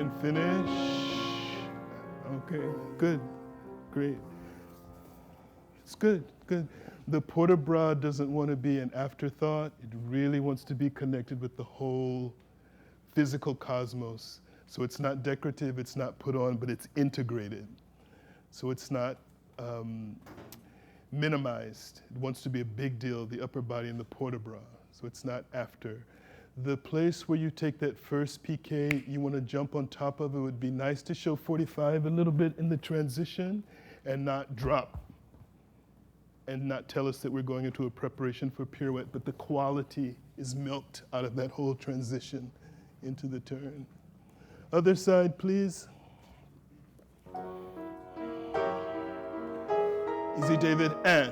and finish. Okay, good, great. It's good, good. The port de bras doesn't want to be an afterthought. It really wants to be connected with the whole physical cosmos. So it's not decorative, it's not put on, but it's integrated. So it's not minimized. It wants to be a big deal, the upper body and the port de bras. So it's not after. The place where you take that first piqué, you want to jump on top of it. Would be nice to show 45 a little bit in the transition and not drop and not tell us that we're going into a preparation for pirouette, but the quality is milked out of that whole transition into the turn. Other side, please. Easy, David, and.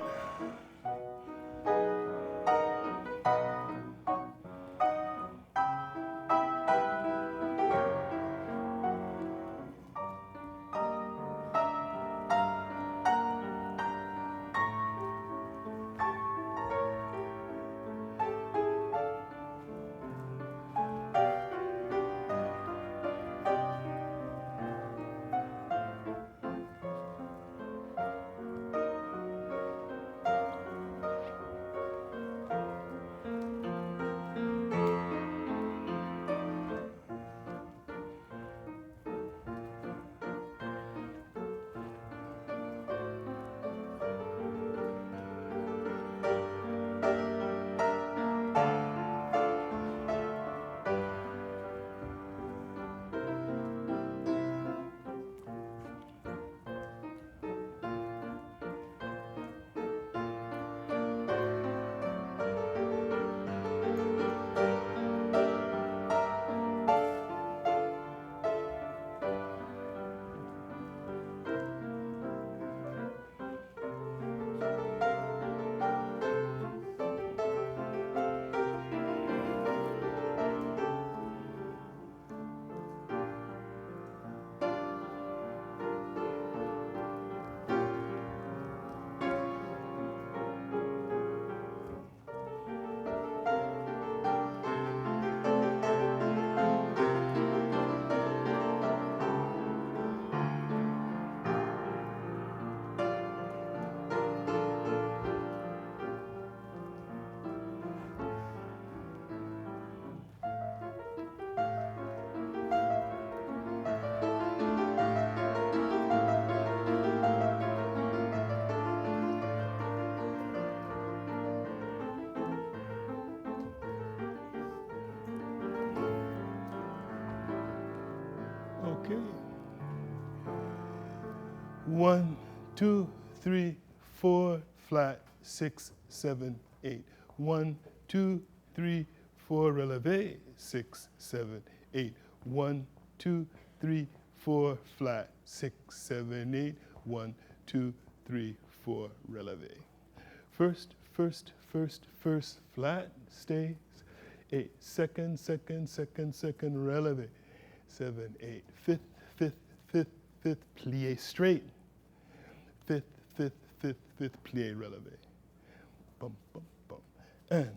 Okay. 1, 2, 3, 4, flat, 6, 7, 8. 1, 2, 3, 4, releve, 6, 7, 8. 1, 2, 3, 4, flat, 6, 7, 8. 1, 2, 3, 4, releve. First, first, first, first, flat, stays. 8, second, second, second, second, releve. 7, 8, fifth, fifth, fifth, fifth, plie straight. Fifth, fifth, fifth, fifth, plie releve. Bum, bum, bum. And.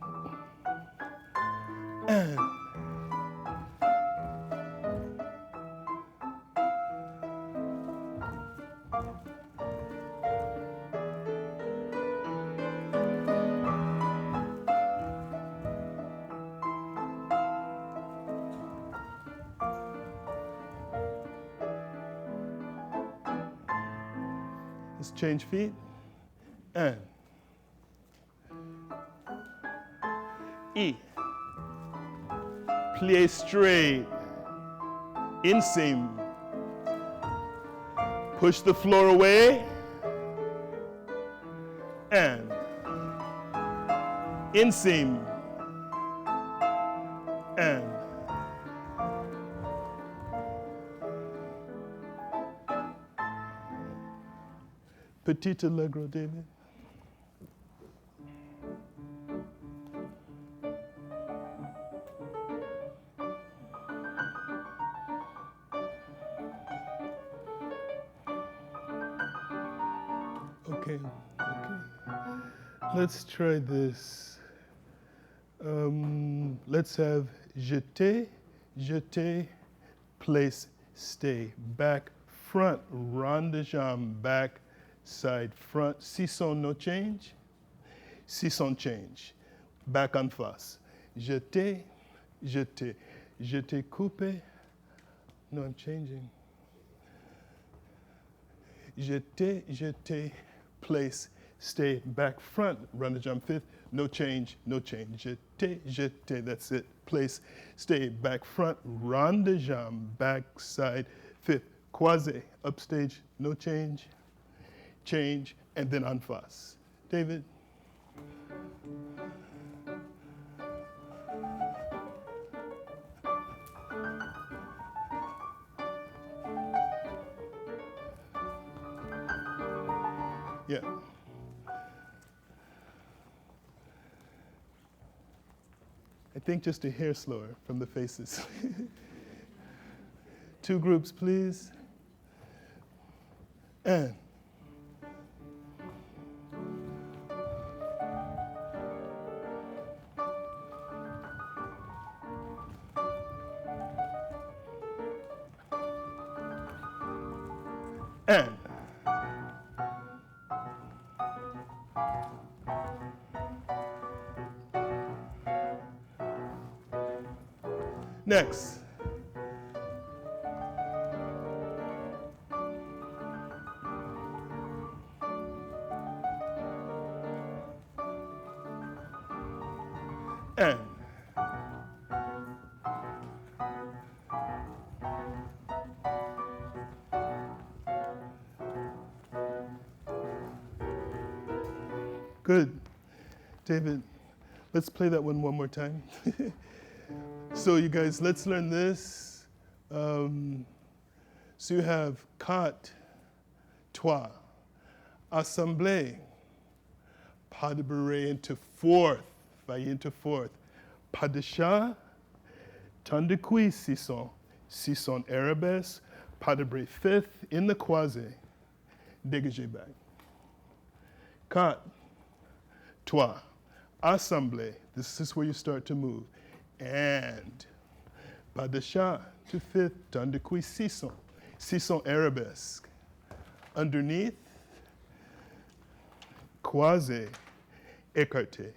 Let's change feet. And. E. Plie straight. Inseam. Push the floor away. And. Inseam. And. Petit allegro, David. Okay, okay. Let's try this. Let's have jeté, jeté, place stay, back, front, rond de jambe, back, side, front, sisson, no change, sisson change, back en face, jeté, jeté, jeté, coupé, no, I'm changing, jeté, jeté, place, stay, back, front, rond de jambe, fifth, no change, no change, jeté, jeté, that's it, place, stay, back, front, rond de jambe, back, side, fifth, croisé, upstage, no change, change, and then en face. David? Yeah. I think just a hair slower from the faces. 2 groups, please. And. And. Next. And. Good. David, let's play that one more time. So you guys, let's learn this. So you have quatre, trois, assemblée, pas de bourrée into fourth, vaillé into fourth, pas de chat, ton de cuisse, sisson arabesque, pas de bourrée fifth, in the croisé, dégagé back. Quatre, trois, assemblée, this is where you start to move. And pas de chat to fifth, ton de cuisse, sisson arabesque. Underneath, croisé, écarté.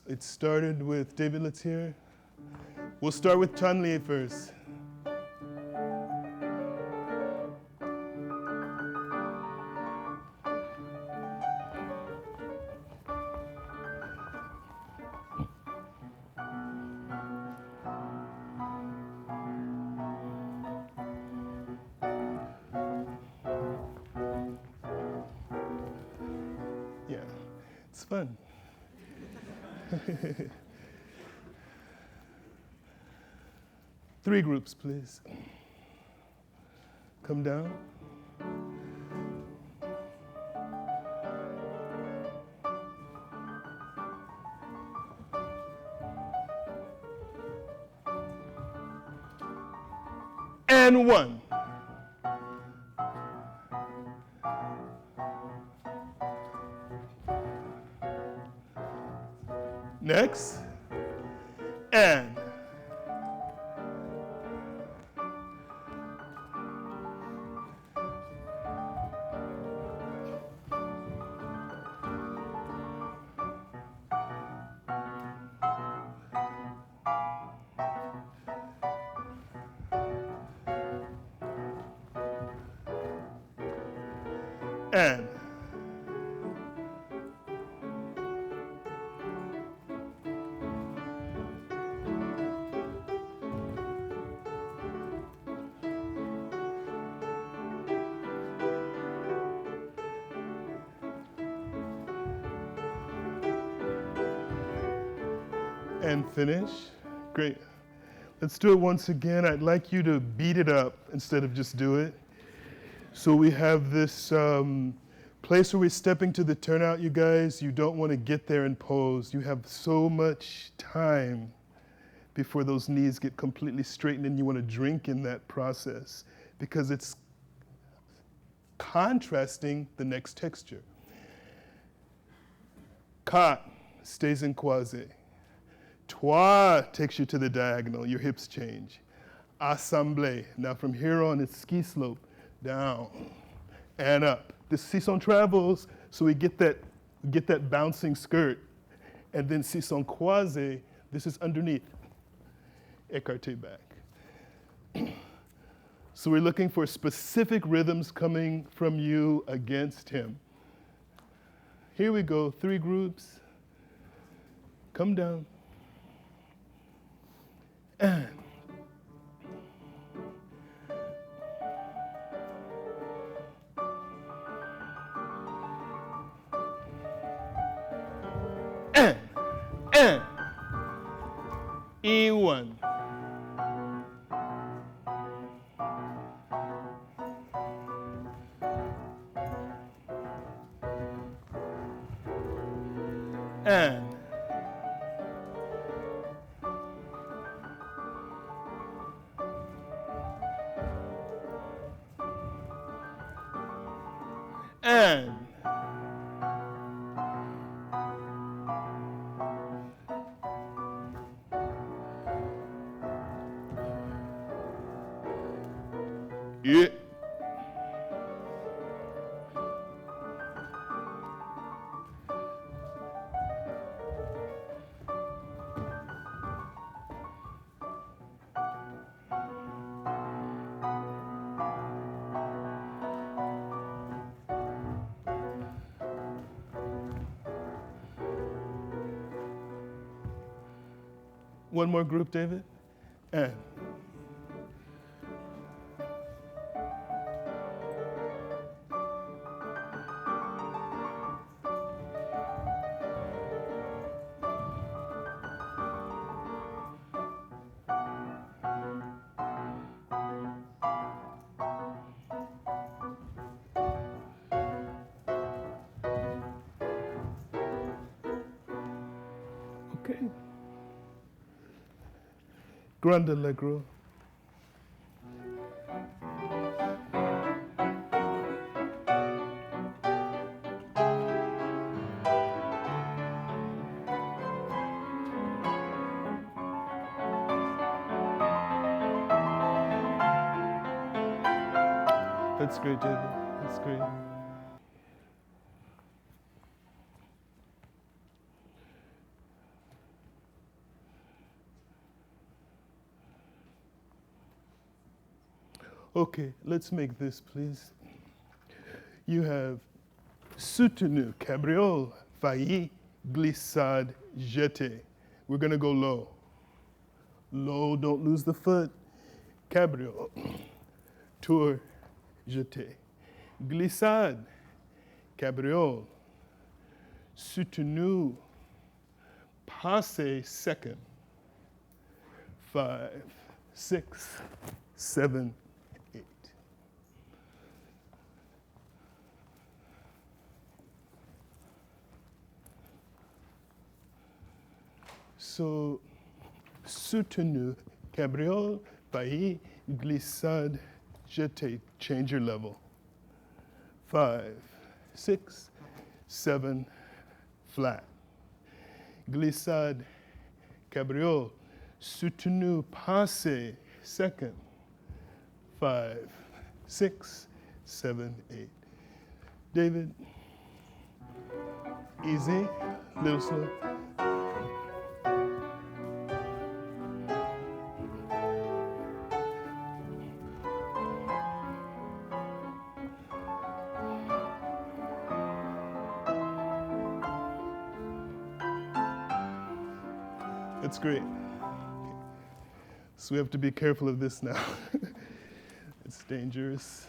It started with, David, let's hear. We'll start with Chanli first. Yeah, it's fun. Three groups, please. Come down. And one. Next. And. And. And finish. Great. Let's do it once again. I'd like you to beat it up instead of just do it. So we have this place where we're stepping to the turnout, you guys. You don't want to get there and pose. You have so much time before those knees get completely straightened, and you want to drink in that process because it's contrasting the next texture. Quatre stays in croisé. Trois takes you to the diagonal, your hips change. Assemble. Now from here on, it's ski slope. Down and up. This seesaw travels, so we get that bouncing skirt. And then seesaw croisé, this is underneath. Écarté back. So we're looking for specific rhythms coming from you against him. Here we go, 3 groups. Come down. And E1. And yeah. One more group, David. And okay. Grande Allegro. That's great, David. That's great. Okay, let's make this, please. You have soutenu, cabriole, failli, glissade, jeté. We're gonna go low. Low, don't lose the foot. Cabriole, tour, jeté. Glissade, cabriole, soutenu, passe second. 5, 6, 7, 8. So, soutenu, cabriole, failli, glissade, jeté. Change your level. 5, 6, 7, flat. Glissade, cabriole, soutenu, passe, second. 5, 6, 7, 8. David, easy, little slow. That's great. So we have to be careful of this now. It's dangerous.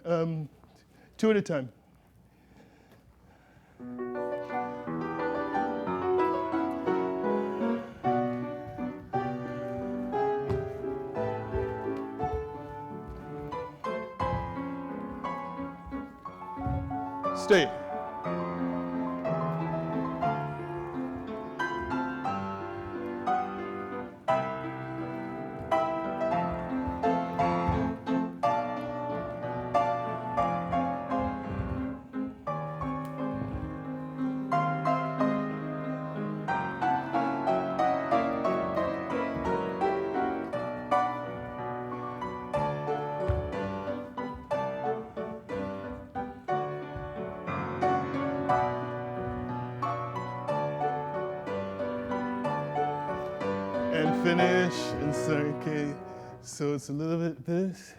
2 at a time. Stay. finish, insert, okay. So it's a little bit this.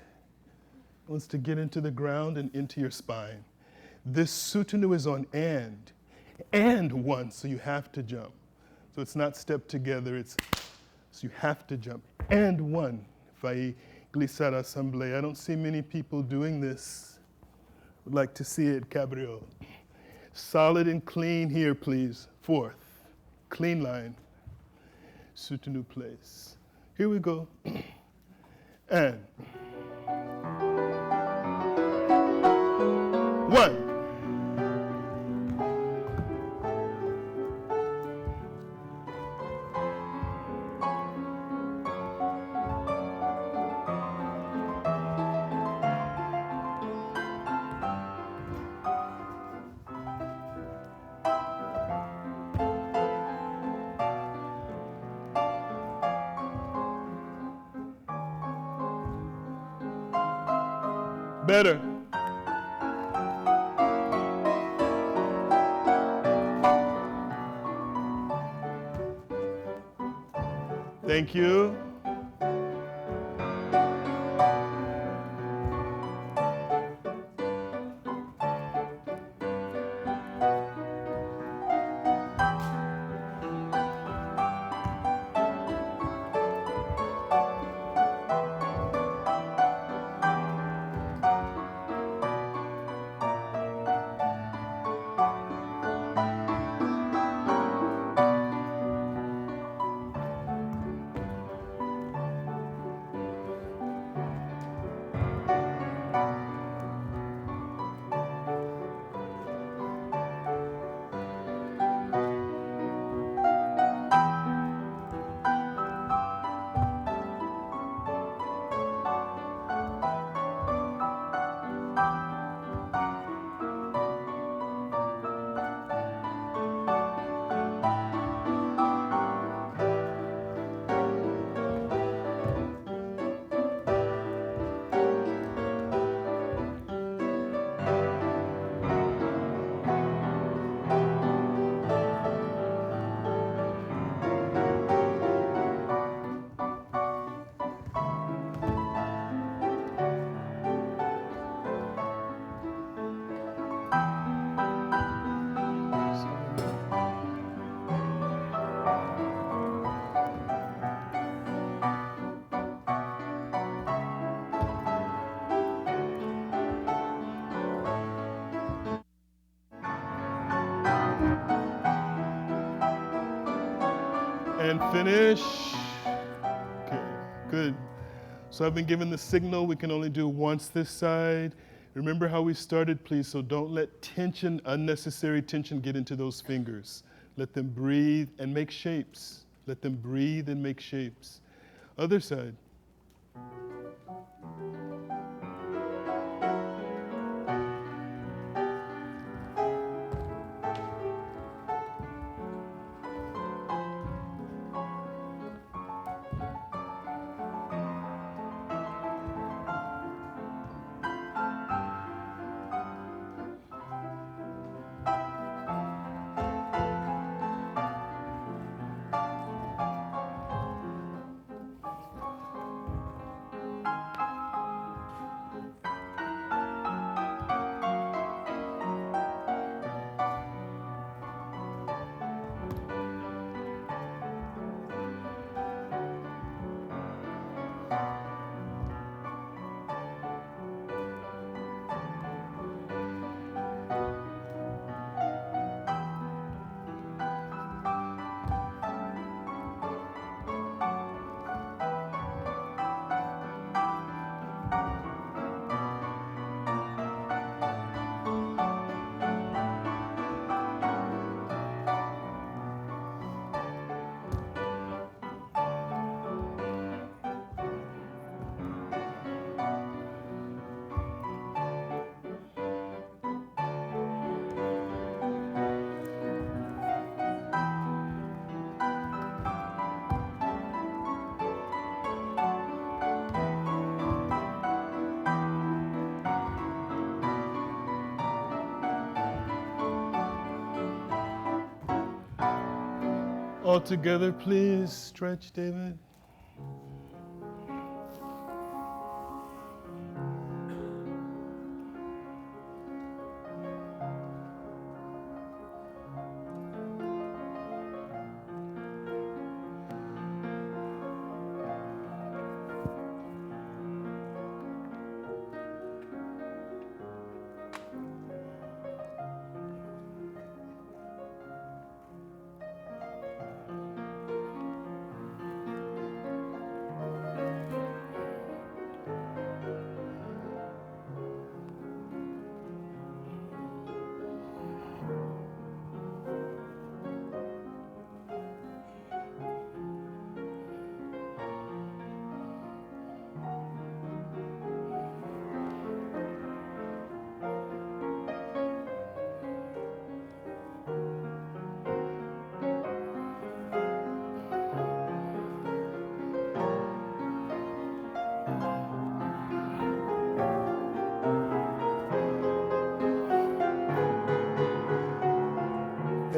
Wants to get into the ground and into your spine. This sutanu is on and one, so you have to jump. So it's not step together, it's, so you have to jump. And one, vai glissar assemblée. I don't see many people doing this. Would like to see it, Cabrio. Solid and clean here, please. Fourth, clean line. Sutanu place. Here we go. And one. Better. Thank you. And finish. Okay, good. So I've been given the signal we can only do once this side. Remember how we started, please, so don't let tension, unnecessary tension, get into those fingers. Let them breathe and make shapes. Let them breathe and make shapes. Other side. All together, please. Stretch, David.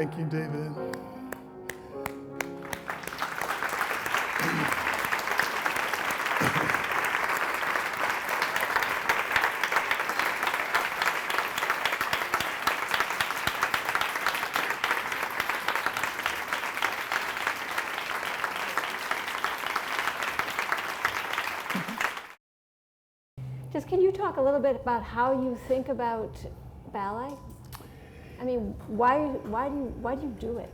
Thank you, David. Just can you talk a little bit about how you think about ballet? I mean, why do you do it?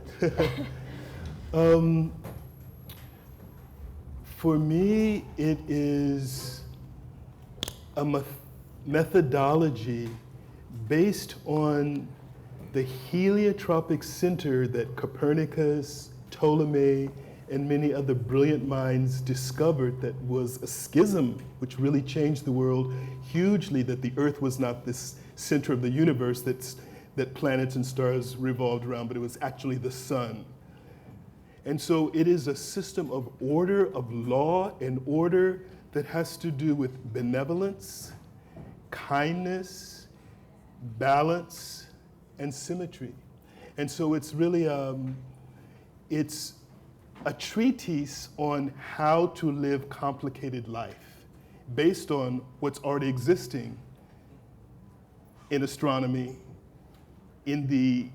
For me, it is a methodology based on the heliotropic center that Copernicus, Ptolemy, and many other brilliant minds discovered, that was a schism which really changed the world hugely, that the Earth was not this center of the universe that planets and stars revolved around, but it was actually the sun. And so it is a system of order, of law and order that has to do with benevolence, kindness, balance, and symmetry. And so it's really, it's a treatise on how to live complicated life based on what's already existing in astronomy, in the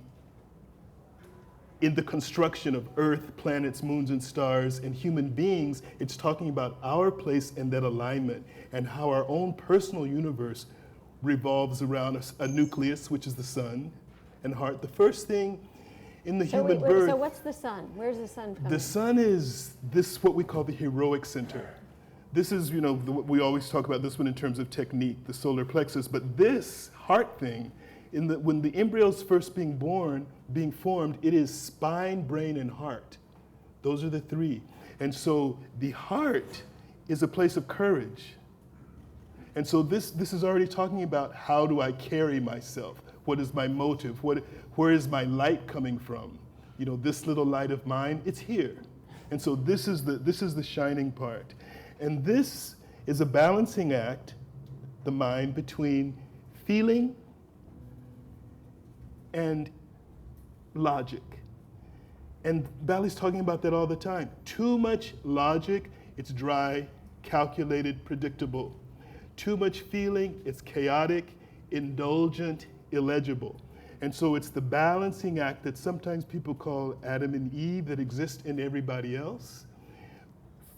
construction of Earth, planets, moons, and stars, and human beings. It's talking about our place in that alignment and how our own personal universe revolves around a nucleus, which is the sun, and heart. The first thing in the human birth. So what's the sun? Where's the sun coming? The sun is what we call the heroic center. This is, we always talk about this one in terms of technique, the solar plexus, but this heart thing, when the embryo's first being formed, it is spine, brain, and heart. Those are the three. And so the heart is a place of courage. And so this is already talking about, how do I carry myself? What is my motive? Where is my light coming from? This little light of mine, it's here. And so this is the shining part. And this is a balancing act, the mind, between feeling and logic. And ballet's talking about that all the time. Too much logic, it's dry, calculated, predictable. Too much feeling, it's chaotic, indulgent, illegible. And so it's the balancing act that sometimes people call Adam and Eve, that exists in everybody else,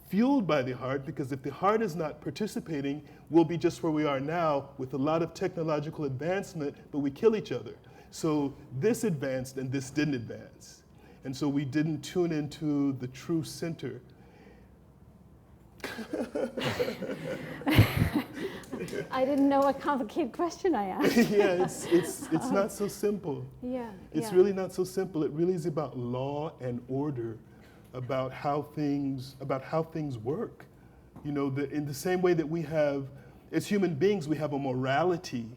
fueled by the heart, because if the heart is not participating, we'll be just where we are now with a lot of technological advancement, but we kill each other. So this advanced and this didn't advance. And so we didn't tune into the true center. I didn't know what complicated question I asked. Yeah, it's not so simple. Yeah. It's really not so simple. It really is about law and order, about how things work. In the same way that we have, as human beings, we have a morality.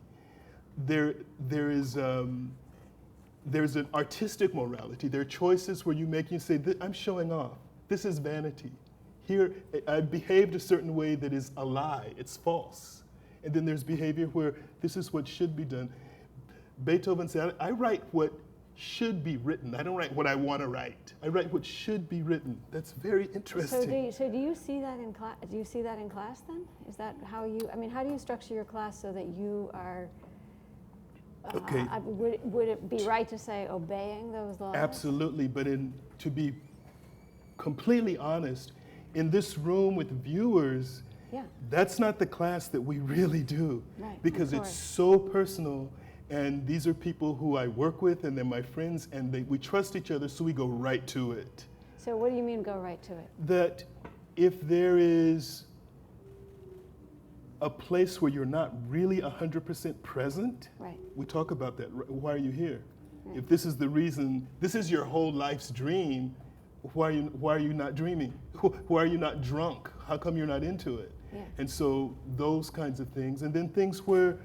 There's an artistic morality. There are choices where you say, I'm showing off. This is vanity. Here, I've behaved a certain way that is a lie. It's false. And then there's behavior where this is what should be done. Beethoven said, I write what should be written. I don't write what I want to write. I write what should be written. That's very interesting. So do you see that in class? Do you see that in class then? Is that how you? How do you structure your class so that you are? Okay. Would it be right to say obeying those laws? Absolutely, but to be completely honest, in this room with viewers, that's not the class that we really do, right, because it's so personal. And these are people who I work with, and they're my friends, and we trust each other, so we go right to it. So what do you mean go right to it? That if there is a place where you're not really 100% present, right, we talk about that. Why are you here? Right. If this is the reason, this is your whole life's dream, why are you not dreaming? Why are you not drunk? How come you're not into it? Yeah. And so those kinds of things. And then things where,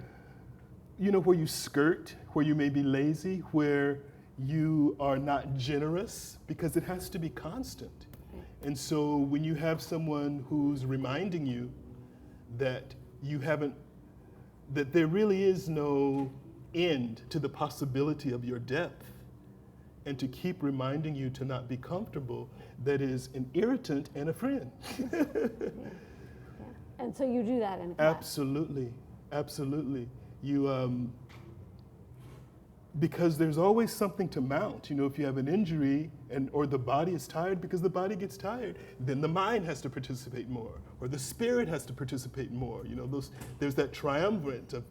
where you skirt, where you may be lazy, where you are not generous, because it has to be constant. Right. And so when you have someone who's reminding you that that there really is no end to the possibility of your depth, and to keep reminding you to not be comfortable, that is an irritant and a friend. And so you do that in class? Absolutely, absolutely. You, because there's always something to mount. You know, if you have an injury or the body is tired, because the body gets tired, then the mind has to participate more, or the spirit has to participate more. You know, there's that triumvirate of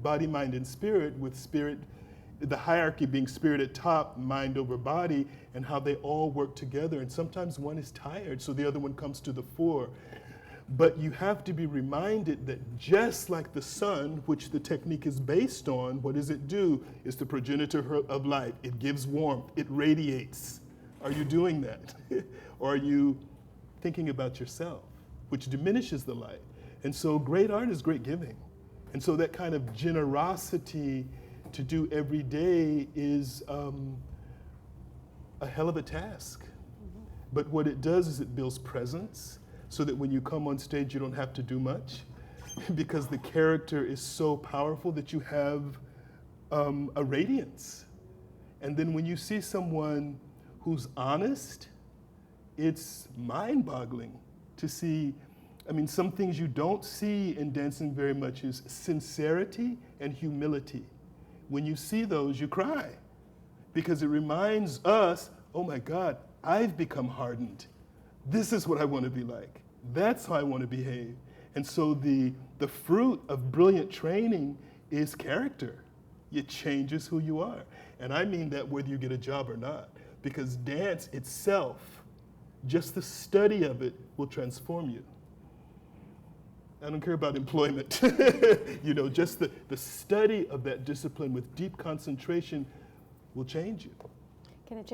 body, mind, and spirit, with spirit, the hierarchy being spirit at top, mind over body, and how they all work together. And sometimes one is tired, so the other one comes to the fore. But you have to be reminded that just like the sun, which the technique is based on, what does it do? It's the progenitor of light. It gives warmth, it radiates. Are you doing that? Or are you thinking about yourself, which diminishes the light? And so great art is great giving. And so that kind of generosity to do every day is a hell of a task. But what it does is it builds presence, so that when you come on stage, you don't have to do much, because the character is so powerful that you have a radiance. And then when you see someone who's honest, it's mind-boggling to see. I mean, some things you don't see in dancing very much is sincerity and humility. When you see those, you cry, because it reminds us, oh my God, I've become hardened. This is what I want to be like. That's how I want to behave. And so the fruit of brilliant training is character. It changes who you are. And I mean that whether you get a job or not, because dance itself, just the study of it, will transform you. I don't care about employment. You know, just the study of that discipline with deep concentration will change you. Can it change